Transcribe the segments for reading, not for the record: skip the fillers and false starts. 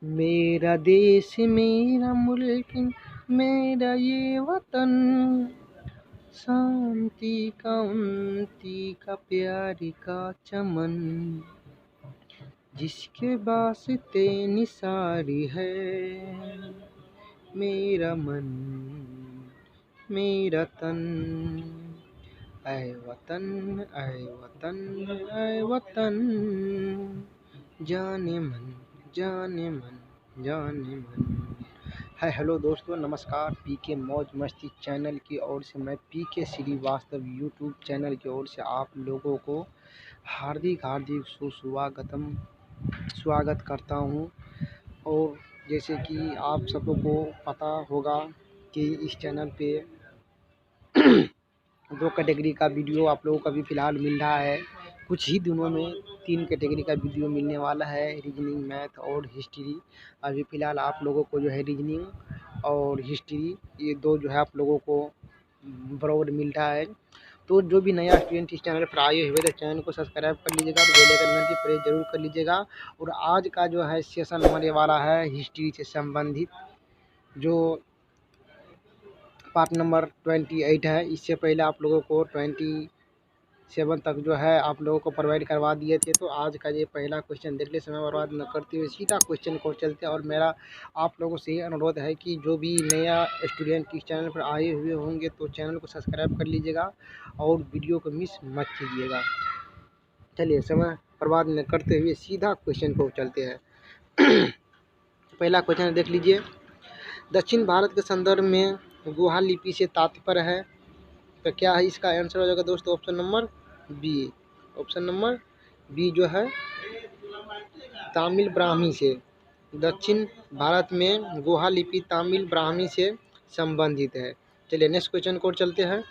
मेरा देश मेरा मुल्क मेरा ये वतन, शांति का उन्नति का प्यारी का चमन, जिसके वास्ते निसारी है मेरा मन मेरा तन। ऐ वतन ऐ वतन ऐ वतन, जाने मन जाने मन जाने मन। हाय हेलो दोस्तों, नमस्कार। पीके मौज मस्ती चैनल की ओर से मैं पीके श्रीवास्तव यूट्यूब चैनल की ओर से आप लोगों को हार्दिक सुस्वागतम स्वागत करता हूं। और जैसे कि आप सबको पता होगा कि इस चैनल पे दो कैटेगरी का वीडियो आप लोगों को अभी फ़िलहाल मिल रहा है। कुछ ही दिनों में 3 कैटेगरी का वीडियो मिलने वाला है, रीजनिंग, मैथ और हिस्ट्री। अभी फ़िलहाल आप लोगों को जो है रीजनिंग और हिस्ट्री, ये दो जो है आप लोगों को बराबर मिल रहा है। तो जो भी नया स्टूडेंट इस चैनल पर आए हुए तो चैनल को सब्सक्राइब कर लीजिएगा, तो बेल आइकन घंटी प्रेस जरूर कर लीजिएगा। और आज का जो है सेशन होने वाला है हिस्ट्री से संबंधित, जो पार्ट नंबर 28 है। इससे पहले आप लोगों को 27 तक जो है आप लोगों को प्रोवाइड करवा दिए थे। तो आज का ये पहला क्वेश्चन देखने समय बर्बाद न करते हुए सीधा क्वेश्चन को चलते हैं। और मेरा आप लोगों से ये अनुरोध है कि जो भी नया स्टूडेंट इस चैनल पर आए हुए होंगे तो चैनल को सब्सक्राइब कर लीजिएगा और वीडियो को मिस मत कीजिएगा। चलिए समय बर्बाद न करते हुए सीधा क्वेश्चन को चलते हैं। पहला क्वेश्चन देख लीजिए। दक्षिण भारत के संदर्भ में गुहा लिपि से तात्पर्य है, तो क्या है इसका आंसर हो जाएगा दोस्तों? Option number B. Option number B जो है तमिल ब्राह्मी से। दक्षिण भारत में गुहा लिपि तमिल ब्राह्मी से संबंधित है। चलिए नेक्स्ट क्वेश्चन को चलते हैं।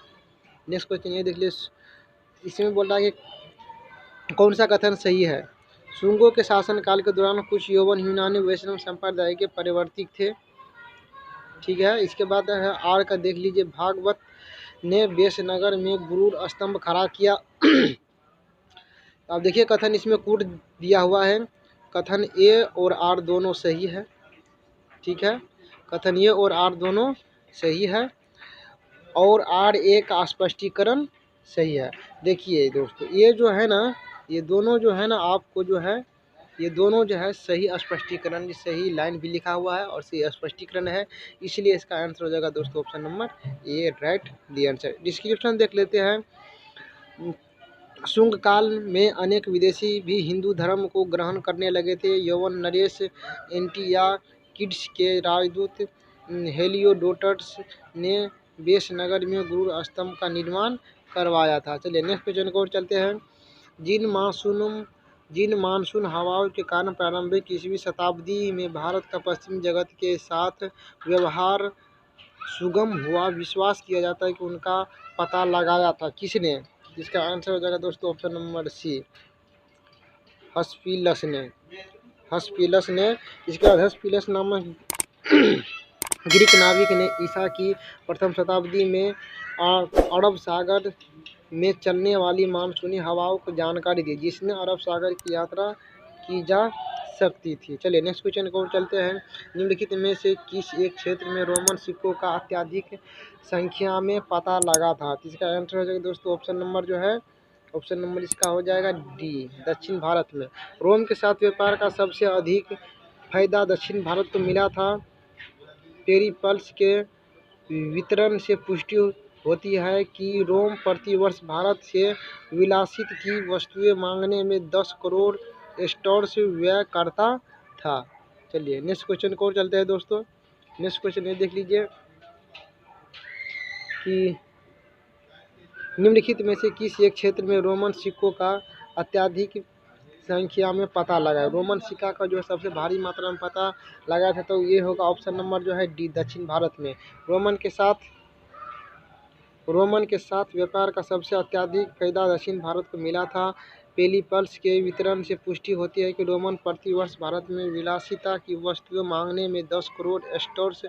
नेक्स्ट क्वेश्चन ये देख लीजिए। इसमें बोल रहा है कि कौन सा कथन सही है? शुंगों के शासनकाल के दौरान कुछ यौवन यूनानी वैष्णव संप्रदाय के परिवर्तित थे। ठीक है, इसके बाद है आर का देख लीजिए। भागवत ने बेसनगर में गुरूर स्तंभ खड़ा किया। अब देखिए कथन इसमें कूट दिया हुआ है। कथन ए और आर दोनों सही है। ठीक है, कथन ए और आर दोनों सही है और आर ए का स्पष्टीकरण सही है। देखिए दोस्तों, ये जो है ना, ये दोनों जो है ना आपको जो है, ये दोनों जो है सही स्पष्टीकरण, सही लाइन भी लिखा हुआ है और सही स्पष्टीकरण है, इसलिए इसका आंसर हो जाएगा दोस्तों option number A, right the answer. Description देख लेते हैं। शुंग काल में अनेक विदेशी भी हिंदू धर्म को ग्रहण करने लगे थे। यवन नरेश एंटियाकिड्स के राजदूत हेलियोडोटस ने बेसनगर में गुरु स्तंभ का निर्माण करवाया था। चलिए नेक्स्ट क्वेश्चन को चलते हैं। जिन मानसून हवाओं के कारण प्रारंभिक 20वीं शताब्दी में भारत का पश्चिमी जगत के साथ व्यवहार सुगम हुआ, विश्वास किया जाता है कि उनका पता लगाया था किसने? इसका आंसर हो जाएगा दोस्तों ऑप्शन नंबर सी, हस्पिलस ने। हस्पिलस ने। इसके बाद हस्पिलस नामक ग्रीक नाविक ने ईसा की प्रथम शताब्दी में अरब सागर में चलने वाली मानसूनी हवाओं को जानकारी दी, जिसने अरब सागर की यात्रा की जा सकती थी। चलिए नेक्स्ट क्वेश्चन को चलते हैं। निम्नलिखित में से किस एक क्षेत्र में रोमन सिक्कों का अत्यधिक संख्या में पता लगा था? तो इसका आंसर हो जाएगा दोस्तों ऑप्शन नंबर जो है, ऑप्शन नंबर इसका हो जाएगा डी, दक्षिण भारत में। रोम के साथ व्यापार का सबसे अधिक फायदा दक्षिण भारत को मिला था। पेरिप्लस के वितरण से पुष्टि होती है कि रोम प्रतिवर्ष भारत से विलासित की वस्तुएं मांगने में 10 करोड़ स्टॉर्स व्यय करता था। चलिए नेक्स्ट क्वेश्चन को चलते हैं दोस्तों। नेक्स्ट क्वेश्चन ये देख लीजिए कि निम्नलिखित में से किस एक क्षेत्र में रोमन सिक्कों का अत्यधिक संख्या में पता लगा? रोमन सिक्का का जो है सबसे भारी मात्रा में पता लगा था, तो ये होगा ऑप्शन नंबर जो है डी, दक्षिण भारत में। रोमन के साथ व्यापार का सबसे अत्यधिक फायदा दक्षिण भारत को मिला था। पेरिप्लस के वितरण से पुष्टि होती है कि रोमन प्रतिवर्ष भारत में विलासिता की वस्तुएं मांगने में 10 करोड़ स्टॉर्स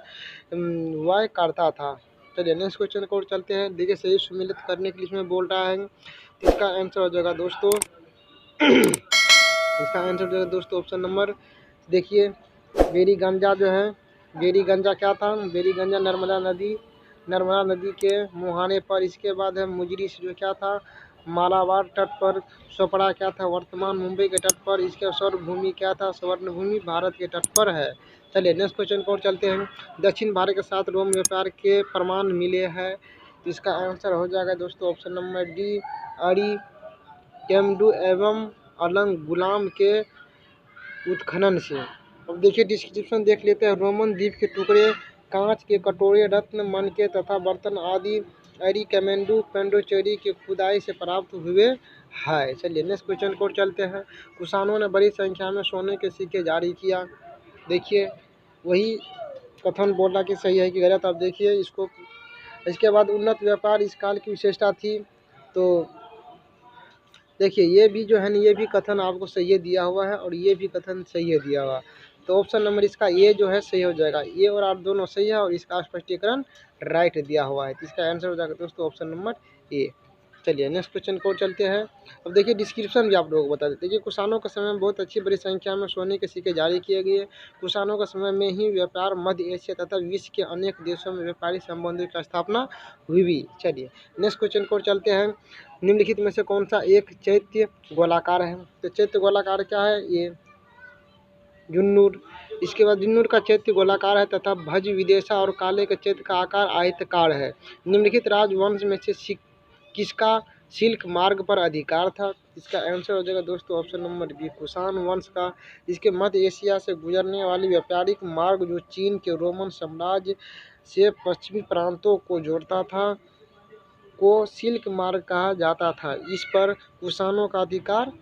व्यय करता था। चलिए नेक्स्ट क्वेश्चन को चलते हैं। देखिए सही सम्मिलित करने के लिए इसमें बोल रहा है, इसका आंसर हो जाएगा दोस्तों इसका आंसर हो जाएगा दोस्तों ऑप्शन नंबर, देखिए बेरी गंजा जो है, बेरी गंजा क्या था? बेरी गंजा नर्मदा नदी के मुहाने पर। इसके बाद है मुजरी जो क्या था? मालाबार तट पर। सोपड़ा क्या था? वर्तमान मुंबई के तट पर। इसके स्वर्ण भूमि क्या था? स्वर्ण भूमि भारत के तट पर है। चलिए नेक्स्ट क्वेश्चन को चलते हैं। दक्षिण भारत के साथ रोम व्यापार के प्रमाण मिले हैं। इसका आंसर हो जाएगा दोस्तों ऑप्शन नंबर डी, अड़ी, केमडू एवं अलंग गुलाम के उत्खनन से। अब देखिए डिस्क्रिप्शन देख लेते हैं। रोमन द्वीप के टुकड़े, कांच के कटोरे, रत्न, मनके तथा बर्तन आदि एरी कैमेंडू पेंडोचेरी की खुदाई से प्राप्त हुए हैं। चलिए नेक्स्ट क्वेश्चन को चलते हैं। कुषाणों ने बड़ी संख्या में सोने के सिक्के जारी किया। देखिए वही कथन बोलना कि सही है कि गलत। अब देखिए इसको। इसके बाद उन्नत व्यापार इस काल की विशेषता थी। तो देखिए ये भी जो है ना, ये भी कथन आपको सही दिया हुआ है और ये भी कथन सही दिया हुआ। तो ऑप्शन नंबर इसका ए जो है सही हो जाएगा। ए और आर दोनों सही है और इसका स्पष्टीकरण राइट दिया हुआ है। तो इसका आंसर हो जाएगा दोस्तों ऑप्शन नंबर ए। चलिए नेक्स्ट क्वेश्चन को चलते हैं। अब देखिए डिस्क्रिप्शन भी आप लोगों को बता देते। देखिए कुषाणों के समय में बहुत अच्छी बड़ी संख्या में सोने के सिक्के जारी किए गए। कुषाणों के समय में ही व्यापार मध्य एशिया तथा विश्व के अनेक देशों में व्यापारिक संबंधों की स्थापना हुई भी। चलिए नेक्स्ट क्वेश्चन को चलते हैं। निम्नलिखित में से कौन सा एक चैत्य गोलाकार है? तो चैत्य गोलाकार क्या है? ये जुन्नूर। इसके बाद जुन्नूर का चैत्य गोलाकार है तथा भज विदेशा और काले के चैत्य का आकार आयताकार है। निम्नलिखित राजवंश में से किसका सिल्क मार्ग पर अधिकार था? इसका आंसर हो जाएगा दोस्तों ऑप्शन नंबर बी, कुषाण वंश का। इसके मध्य एशिया से गुजरने वाली व्यापारिक मार्ग जो चीन के रोमन साम्राज्य से पश्चिमी प्रांतों को जोड़ता था को सिल्क मार्ग कहा जाता था। इस पर कुषाणों का अधिकार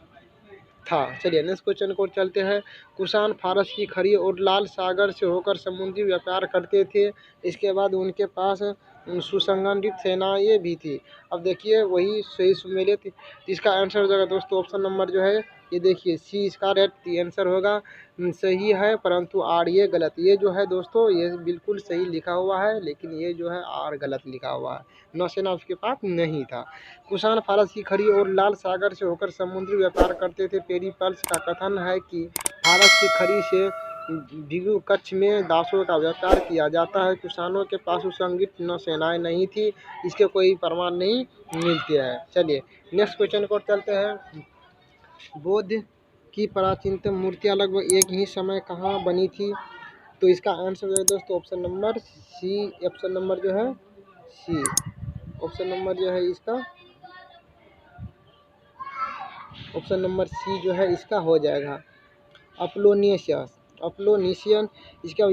था। चलिए नेक्स्ट क्वेश्चन को चलते हैं। कुषाण फारस की खाड़ी और लाल सागर से होकर समुद्री व्यापार करते थे। इसके बाद उनके पास सुसंगठित सेनाएं भी थी। अब देखिए वही सही सुमेलित। इसका आंसर हो जाएगा दोस्तों ऑप्शन नंबर जो है ये देखिए सी इसका राइट आंसर होगा। सही है परंतु आर ये गलत। ये जो है दोस्तों ये बिल्कुल सही लिखा हुआ है लेकिन ये जो है आर गलत लिखा हुआ है। नौसेना उसके पास नहीं था। कुषाण फारस की खाड़ी और लाल सागर से होकर समुद्री व्यापार करते थे। पेरिप्लस का कथन है कि फारस की खाड़ी से भिगु कच्छ में दासों का व्यापार किया जाता है। कुषाणों के पास सुसंगठित नौसेनाएं नहीं थी। इसके कोई प्रमाण नहीं मिलते हैं। चलिए नेक्स्ट क्वेश्चन को चलते हैं। बौद्ध की प्राचीनतम मूर्तियां लगभग एक ही समय कहाँ बनी थी? तो इसका आंसर है दोस्तों option number C. Option number जो है सी। ऑप्शन नंबर जो है इसका ऑप्शन नंबर सी जो है इसका हो जाएगा अपोलोनिशियन। इसका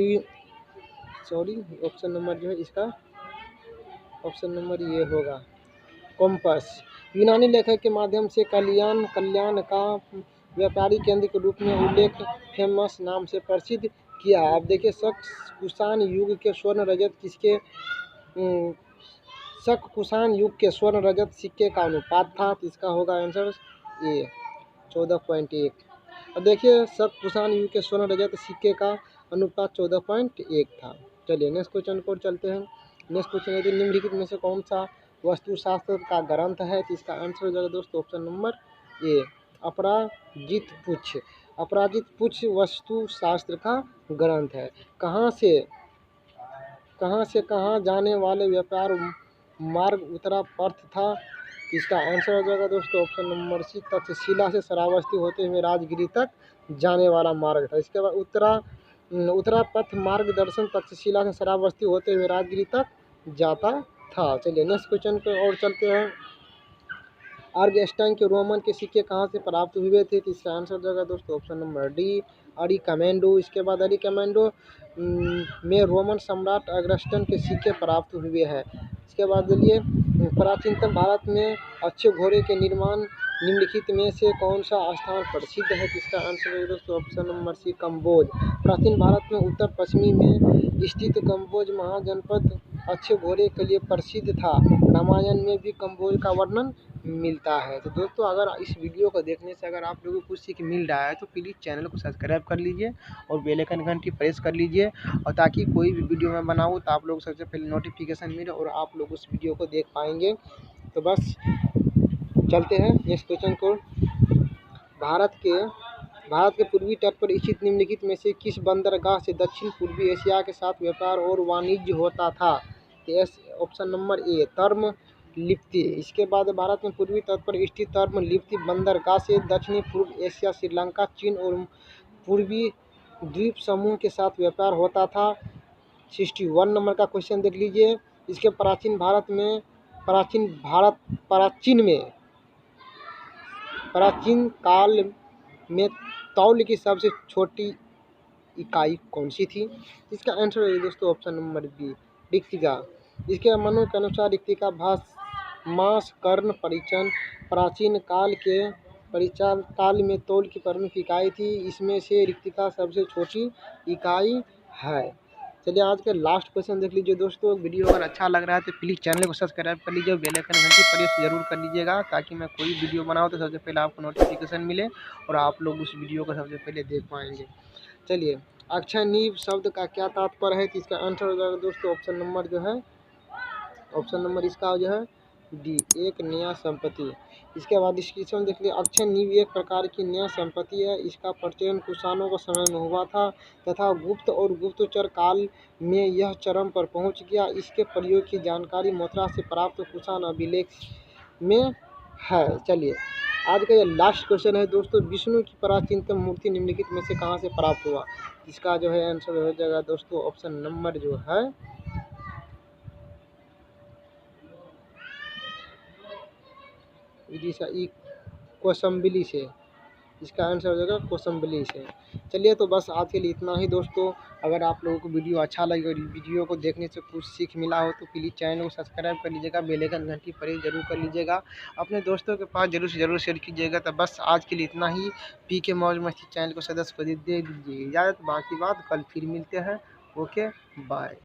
सॉरी ऑप्शन नंबर जो है इसका ऑप्शन नंबर ये होगा कॉम्पस। यूनानी लेखक के माध्यम से कल्याण का व्यापारी केंद्र के रूप में उल्लेख फेमस नाम से प्रसिद्ध किया। आप देखिए कुषाण युग के स्वर्ण रजत किसके कुषाण युग के स्वर्ण रजत सिक्के का अनुपात था। तो इसका होगा आंसर ए 14.1। अब देखिए कुषाण युग के स्वर्ण रजत सिक्के का अनुपात 14.1 था। चलिए नेक्स्ट क्वेश्चन को चलते हैं। नेक्स्ट क्वेश्चन है निम्नलिखित में से कौन सा वस्तुशास्त्र का ग्रंथ है? तो इसका आंसर हो जाएगा दोस्तों ऑप्शन नंबर ए अपराजित पुच्छ। अपराजित पुच्छ वस्तुशास्त्र का ग्रंथ है। कहाँ से कहाँ जाने वाले व्यापार मार्ग उत्तरा पर्थ था? इसका आंसर हो जाएगा दोस्तों ऑप्शन नंबर सी तक्षशिला से श्रावस्ती होते हुए राजगिरी तक जाने वाला मार्ग था। इसके बाद उत्तरा पथ मार्गदर्शन तक्षशिला से श्रावस्ती होते हुए राजगिरी तक जाता था। चलिए नेक्स्ट क्वेश्चन पे और चलते हैं। आर्गस्टाइन के रोमन के सिक्के कहाँ से प्राप्त हुए थे? तो इसका आंसर हो जाएगा दोस्तों ऑप्शन नंबर डी अरी कमेंडो। इसके बाद अरी कमेंडो में रोमन सम्राट अगस्टन के सिक्के प्राप्त हुए हैं। इसके बाद चलिए प्राचीनतम भारत में अच्छे घोड़े के निर्माण निम्नलिखित में से कौन सा स्थान प्रसिद्ध है? जिसका आंसर है दोस्तों ऑप्शन नंबर सी कंबोज। प्राचीन भारत में उत्तर पश्चिमी में स्थित कंबोज महाजनपद अच्छे घोड़े के लिए प्रसिद्ध था। रामायण में भी कंबोज का वर्णन मिलता है। तो दोस्तों अगर इस वीडियो को देखने से अगर आप लोगों को कुछ सीख मिल रहा है तो प्लीज़ चैनल को सब्सक्राइब कर लीजिए और बेल आइकन घंटी प्रेस कर लीजिए और ताकि कोई भी वीडियो मैं बनाऊँ तो आप लोग सबसे पहले नोटिफिकेशन मिले और आप लोग उस वीडियो को देख पाएंगे। तो बस चलते हैं नेक्स्ट क्वेश्चन को। भारत के पूर्वी तट पर स्थित निम्नलिखित में से किस बंदरगाह से दक्षिण पूर्वी एशिया के साथ व्यापार और वाणिज्य होता था? तो ऑप्शन नंबर ए तर्म लिप्ति। इसके बाद भारत में पूर्वी तट पर स्थित तर्म लिप्ति बंदरगाह से दक्षिणी पूर्व एशिया, श्रीलंका, चीन और पूर्वी द्वीप समूह के साथ व्यापार होता था। 61 नंबर का क्वेश्चन देख लीजिए। इसके प्राचीन काल में तौल की सबसे छोटी इकाई कौन सी थी? इसका आंसर है दोस्तों ऑप्शन नंबर बी रिक्तिका। इसके मनु के अनुसार रिक्तिका मास कर्ण परिचन प्राचीन काल में तौल की प्रमुख इकाई थी। इसमें से रिक्तिका सबसे छोटी इकाई है। चलिए आज का लास्ट क्वेश्चन देख लीजिए दोस्तों। वीडियो अगर अच्छा लग रहा है तो प्लीज़ चैनल को सब्सक्राइब कर लीजिए, बेल आइकन घंटी प्रेस जरूर कर लीजिएगा ताकि मैं कोई वीडियो बनाऊँ तो सबसे पहले आपको नोटिफिकेशन मिले और आप लोग उस वीडियो को सबसे पहले देख पाएंगे। चलिए अक्षय नींव शब्द का क्या तात्पर्य है? तो इसका आंसर हो जाएगा दोस्तों ऑप्शन नंबर इसका जो है डी एक नया संपत्ति। इसके बाद डिस्क्रिप्शन देख लीजिए। अक्षय नींव एक प्रकार की नया संपत्ति है। इसका प्रचलन कुषाणों के समय में हुआ था तथा गुप्त और गुप्तचर काल में यह चरम पर पहुंच गया। इसके प्रयोग की जानकारी मथुरा से प्राप्त कुषाण अभिलेख में है। चलिए आज का ये लास्ट क्वेश्चन है दोस्तों। विष्णु की प्राचीनतम मूर्ति निम्नलिखित में से कहाँ से प्राप्त हुआ? इसका जो है आंसर हो जाएगा दोस्तों ऑप्शन नंबर जो है कौशंबली से। इसका आंसर हो जाएगा कौशंबली से। चलिए तो बस आज के लिए इतना ही दोस्तों। अगर आप लोगों को वीडियो अच्छा लगे और वीडियो को देखने से कुछ सीख मिला हो तो प्लीज़ चैनल को सब्सक्राइब कर लीजिएगा, बेल आइकन घंटी प्रेस जरूर कर लीजिएगा, अपने दोस्तों के पास जरूर से जरूर शेयर कीजिएगा। तो बस आज के लिए इतना ही। पी के मौज मस्ती चैनल को सदस्य को दे दीजिए इजाज़त, बाकी बात कल फिर मिलते हैं। Okay bye.